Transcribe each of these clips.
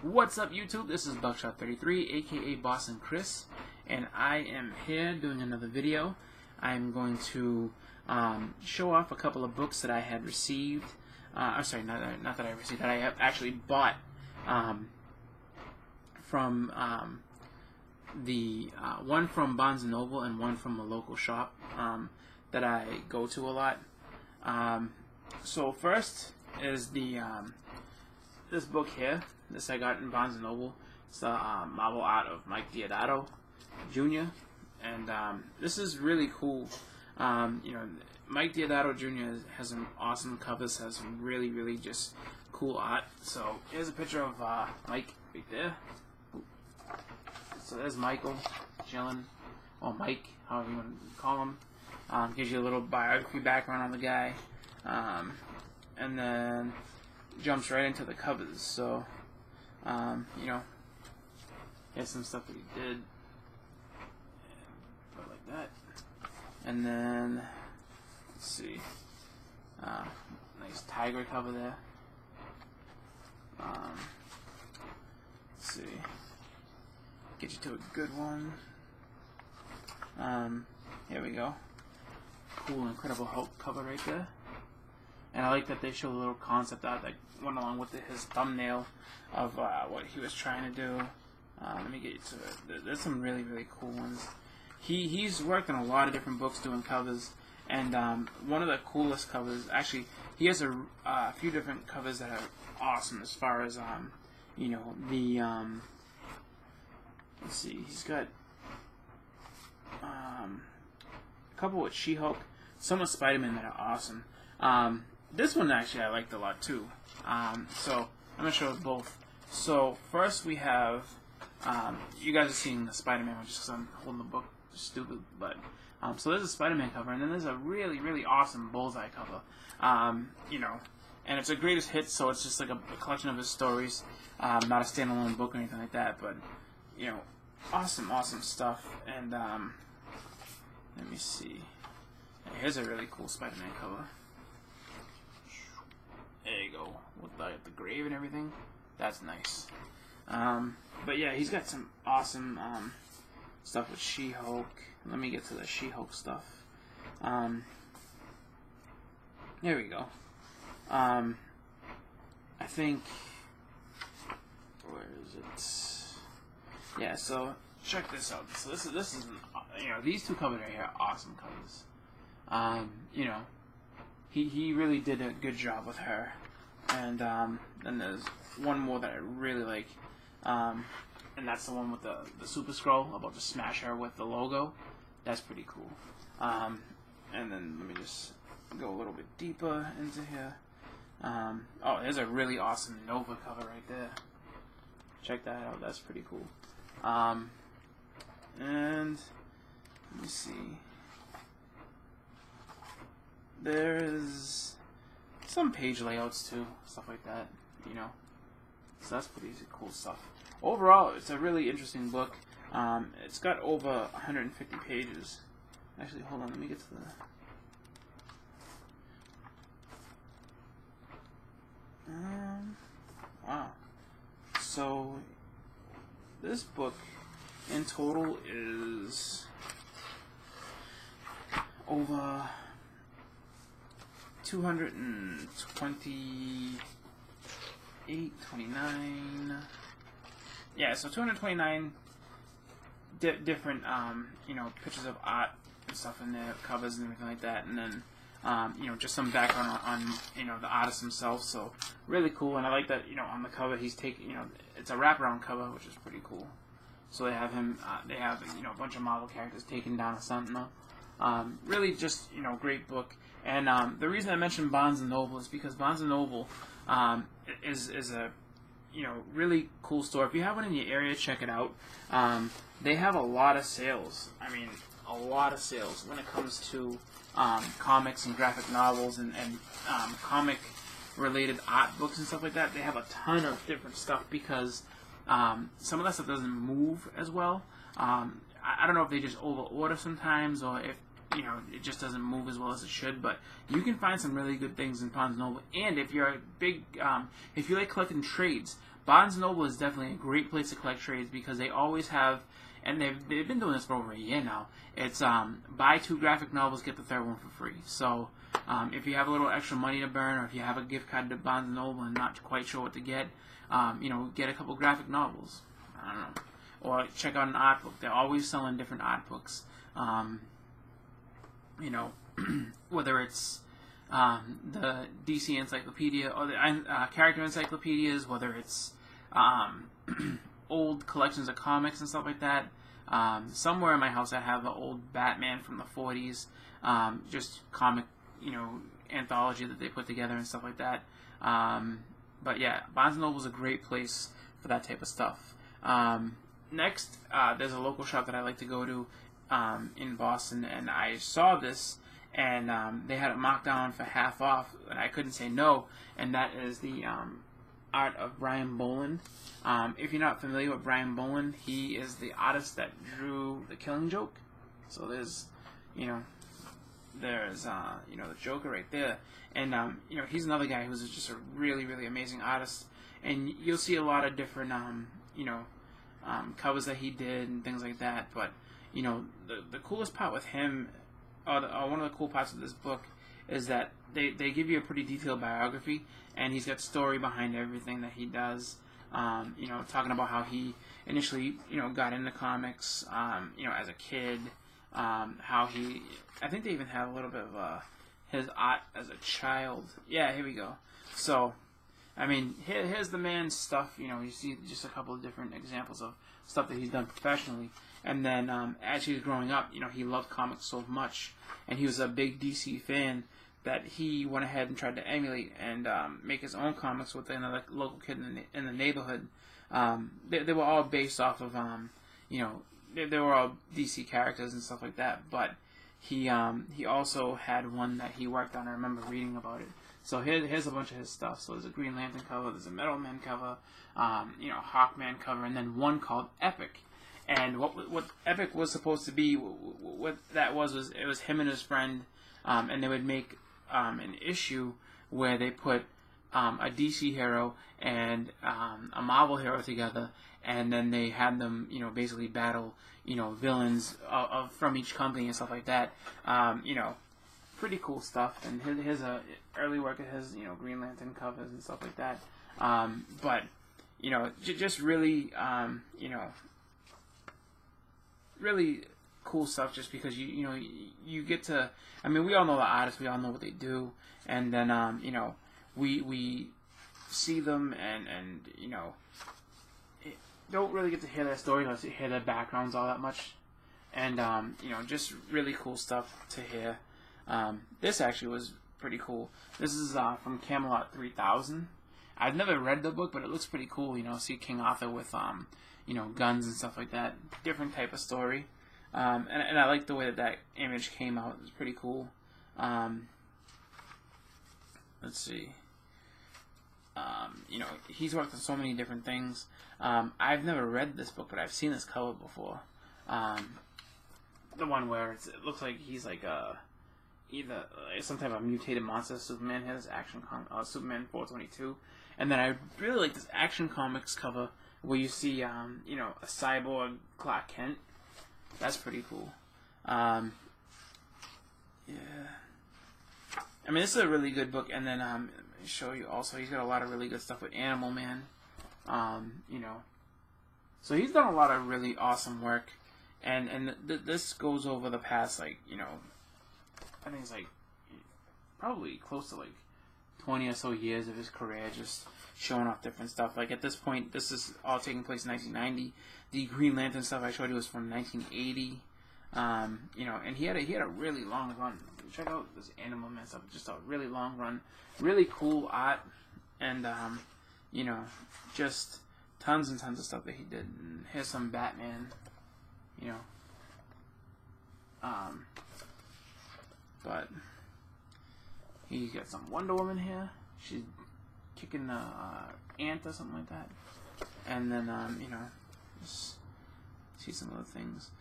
What's up, YouTube? This is Buckshot33, aka Boston Chris, and I am here doing another video. I'm going to show off a couple of books that I had received. I'm sorry, not that I received, that I have actually bought from the one from Barnes & Noble and one from a local shop that I go to a lot. So first is the this book here. This I got in Barnes & Noble. It's the Marvel art of Mike Deodato Jr. And this is really cool. You know, Mike Deodato Jr. has some awesome covers, has some really just cool art. So here's a picture of Mike right there. So there's Michael chilling, or Mike, however you want to call him. Gives you a little biography background on the guy, and then jumps right into the covers. So you know, here's some stuff that he did, and like that. And then let's see, nice tiger cover there. Let's see, get you to a good one. Here we go. Cool, Incredible Hulk cover right there. And I like that they show a little concept art that went along with his thumbnail of what he was trying to do. Let me get you to it. There's some really cool ones. He's worked on a lot of different books doing covers, and one of the coolest covers, actually, he has a few different covers that are awesome as far as you know, the let's see, he's got a couple with She-Hulk, some with Spider-Man that are awesome. This one actually I liked a lot too. So I'm gonna show both. So first we have, you guys are seeing the Spider-Man one just because I'm holding the book stupid, but so there's a Spider-Man cover, and then there's a really awesome Bullseye cover. You know, and it's a greatest hits, so it's just like a collection of his stories, not a standalone book or anything like that. But you know, awesome stuff. And let me see. Here's a really cool Spider-Man cover. There you go, with the grave and everything. That's nice. But yeah, he's got some awesome stuff with She-Hulk. Let me get to the She-Hulk stuff. There we go. I think, where is it? Yeah, so check this out. So this is you know, these two covers right here are awesome covers. You know, he really did a good job with her. And then there's one more that I really like, and that's the one with the Super Scroll about to smash her with the logo. That's pretty cool. And then let me just go a little bit deeper into here. Oh, there's a really awesome Nova cover right there. Check that out. That's pretty cool. And let me see. There's some page layouts too, stuff like that, you know. So that's pretty cool stuff. Overall, it's a really interesting book. It's got over 150 pages. Actually, hold on, let me get to the... wow. So, this book in total is over 229, yeah, so 229 different, you know, pictures of art and stuff in there, covers and everything like that, and then, you know, just some background on, you know, the artist himself. So really cool. And I like that, you know, on the cover he's taking, you know, it's a wraparound cover, which is pretty cool. So they have him, they have, you know, a bunch of Marvel characters taking down a Sentinel. Really just, you know, great book. And the reason I mentioned Barnes & Noble is because Barnes & Noble is a, you know, really cool store. If you have one in your area, check it out. They have a lot of sales. I mean, a lot of sales when it comes to comics and graphic novels and comic-related art books and stuff like that. They have a ton of different stuff because some of that stuff doesn't move as well. I don't know if they just over-order sometimes, or if, you know, it just doesn't move as well as it should, but you can find some really good things in Barnes & Noble. And if you're a big, if you like collecting trades, Barnes & Noble is definitely a great place to collect trades because they always have, and they've been doing this for over a year now. It's buy 2 graphic novels, get the third one for free. So if you have a little extra money to burn, or if you have a gift card to Barnes & Noble and not quite sure what to get, get a couple graphic novels. I don't know. Or check out an art book. They're always selling different art books. Whether it's the DC Encyclopedia or the character encyclopedias, whether it's old collections of comics and stuff like that. Somewhere in my house I have an old Batman from the 40s, just comic, anthology that they put together and stuff like that. But yeah, Barnes & Noble is a great place for that type of stuff. Next, there's a local shop that I like to go to in Boston, and I saw this, and they had it marked down for half off, and I couldn't say no, and that is the art of Brian Boland. If you're not familiar with Brian Boland, he is the artist that drew The Killing Joke. So there's, the Joker right there, and he's another guy who's just a really, really amazing artist, and you'll see a lot of different, covers that he did and things like that. But the coolest part with him, or one of the cool parts of this book, is that they give you a pretty detailed biography, and he's got story behind everything that he does. Talking about how he initially, got into comics, as a kid, how he, I think they even have a little bit of his art as a child. Yeah, here we go. So, here's the man's stuff. You see just a couple of different examples of stuff that he's done professionally. And then as he was growing up, he loved comics so much, and he was a big DC fan that he went ahead and tried to emulate and make his own comics with another local kid in the neighborhood. They were all based off of, they were all DC characters and stuff like that. But he also had one that he worked on. I remember reading about it. So here's a bunch of his stuff. So there's a Green Lantern cover, there's a Metal Man cover, Hawkman cover, and then one called Epic. And what Epic was supposed to be, what that was it was him and his friend, and they would make an issue where they put a DC hero and a Marvel hero together, and then they had them, basically battle, villains from each company and stuff like that. Pretty cool stuff. And here's a early work of his, Green Lantern covers and stuff like that. But just really, really cool stuff, just because you get to, we all know the artists, we all know what they do, and then we see them and don't really get to hear their stories or hear their backgrounds all that much, and just really cool stuff to hear. This actually was pretty cool. This is from Camelot 3000. I've never read the book, but it looks pretty cool. See King Arthur with guns and stuff like that. Different type of story. And I like the way that image came out. It's pretty cool. Let's see. He's worked on so many different things. I've never read this book, but I've seen this cover before. The one where it looks like he's like either some type of mutated monster. Superman has Superman 422. And then I really like this Action Comics cover where you see, a cyborg Clark Kent. That's pretty cool. Yeah. This is a really good book. And then, let me show you also, he's got a lot of really good stuff with Animal Man. So he's done a lot of really awesome work. And this goes over the past, I think it's probably close to 20 or so years of his career, just showing off different stuff. At this point, this is all taking place in 1990. The Green Lantern stuff I showed you was from 1980. And he had a really long run. Check out this Animal Man stuff. Just a really long run, really cool art, and just tons and tons of stuff that he did. And here's some Batman. But he's got some Wonder Woman here. She's kicking the ant or something like that. And then, just see some other things.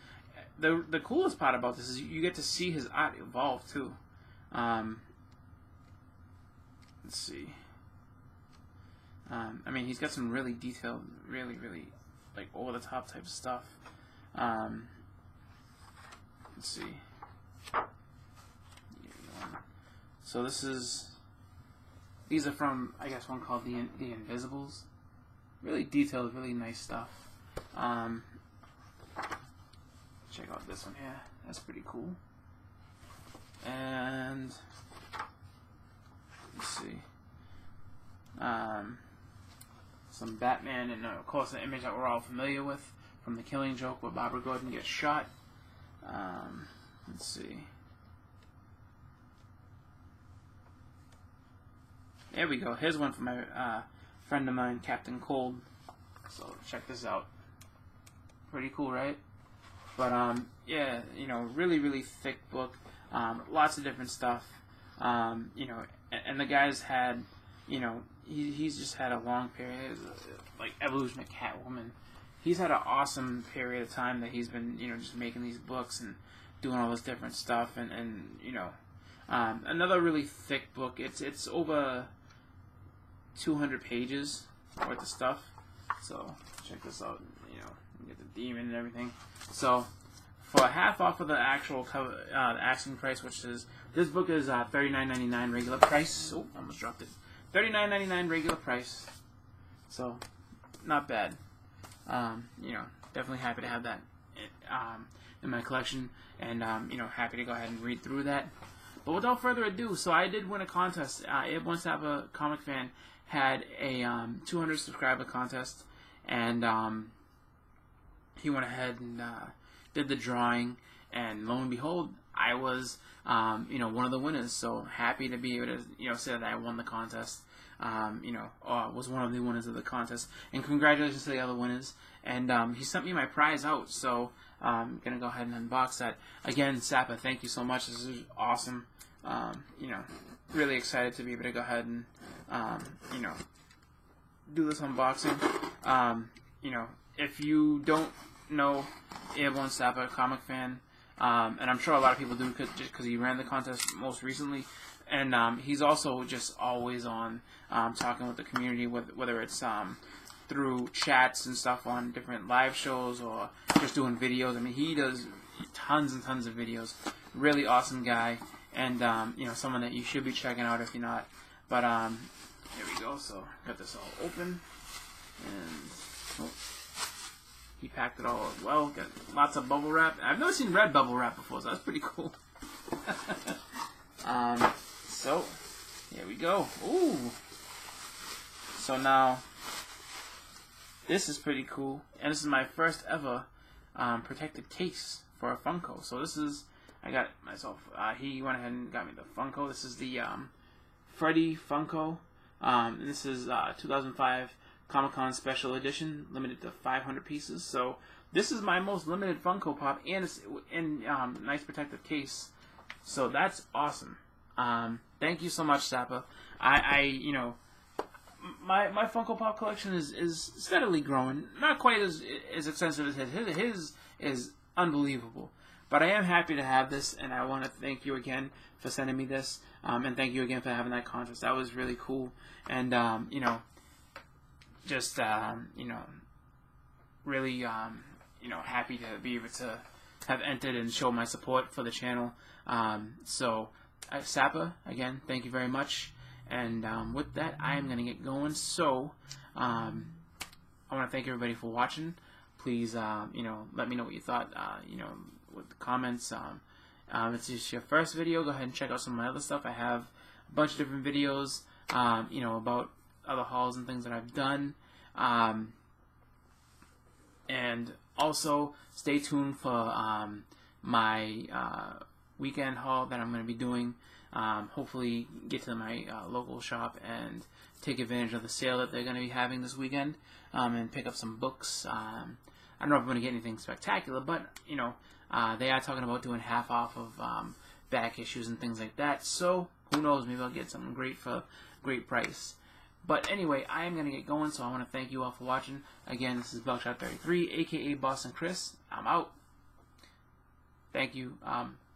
The coolest part about this is you get to see his art evolve, too. Let's see. I mean, he's got some really detailed, really, like, over-the-top type of stuff. Let's see. So these are from, I guess, one called The Invisibles. Really detailed, really nice stuff. Check out this one here. That's pretty cool. And let's see. Some Batman, and of course the image that we're all familiar with from The Killing Joke, where Barbara Gordon gets shot. Let's see. There we go. Here's one from my friend of mine, Captain Cold. So check this out. Pretty cool, right? But yeah, you know, really thick book. Lots of different stuff. You know, and the guy's had, you know, he's just had a long period, like Evolution of Catwoman. He's had an awesome period of time that he's been, you know, just making these books and doing all this different stuff, and you know, another really thick book. It's over 200 pages worth of stuff. So check this out. You know, you get the demon and everything. So for half off of the actual cover, asking price, which is, this book is $39.99 regular price. Oh, almost dropped it. $39.99 regular price. So not bad. You know, definitely happy to have that in my collection, and you know, happy to go ahead and read through that. But without further ado, so I did win a contest. Abe Sapper Comic Fan had a 200 subscriber contest, and he went ahead and did the drawing, and lo and behold, I was you know, one of the winners. So happy to be able to, you know, say that I won the contest. You know, was one of the winners of the contest, and congratulations to the other winners. And he sent me my prize out, so I'm gonna go ahead and unbox that. Again, Sapper, thank you so much. This is awesome. You know, really excited to be able to go ahead and you know, do this unboxing. You know, if you don't know Airborne Sapper Comic Fan, and I'm sure a lot of people do, just because he ran the contest most recently. And he's also just always on talking with the community, whether it's through chats and stuff on different live shows or just doing videos. I mean, he does tons and tons of videos. Really awesome guy, and you know, someone that you should be checking out if you're not. But here we go. So got this all open, and oh, he packed it all well. Got lots of bubble wrap. I've never seen red bubble wrap before, so that's pretty cool. So, here we go. Ooh! So now, this is pretty cool, and this is my first ever protected case for a Funko. So this is, I got it myself. He went ahead and got me the Funko. This is the Freddy Funko. This is 2005 Comic-Con Special Edition, limited to 500 pieces. So this is my most limited Funko Pop, and it's in nice protective case. So that's awesome. Thank you so much, Sapper. You know, my Funko Pop collection is steadily growing. Not quite as extensive as his. His is unbelievable. But I am happy to have this, and I want to thank you again for sending me this, and thank you again for having that contest. That was really cool, and you know, just you know, really you know, happy to be able to have entered and show my support for the channel. So, Sapper, again, thank you very much. And with that, I am going to get going. So, I want to thank everybody for watching. Please, you know, let me know what you thought, you know, with the comments. If it's just your first video, go ahead and check out some of my other stuff. I have a bunch of different videos, you know, about other hauls and things that I've done. And also, stay tuned for my weekend haul that I'm going to be doing. Hopefully get to my local shop and take advantage of the sale that they're going to be having this weekend, and pick up some books. I don't know if I'm going to get anything spectacular, but you know, they are talking about doing half off of back issues and things like that. So who knows, maybe I'll get something great for a great price. But anyway, I am going to get going, so I want to thank you all for watching. Again, this is Buckshot33, aka Boston Chris. I'm out. Thank you,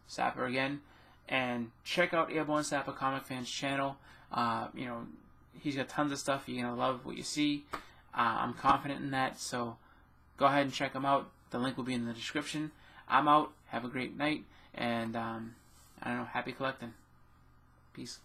Sapper again. And check out Airborne Sapper Comic Fan's channel. You know, he's got tons of stuff. You're gonna love what you see. I'm confident in that. So go ahead and check him out. The link will be in the description. I'm out. Have a great night, and I don't know. Happy collecting. Peace.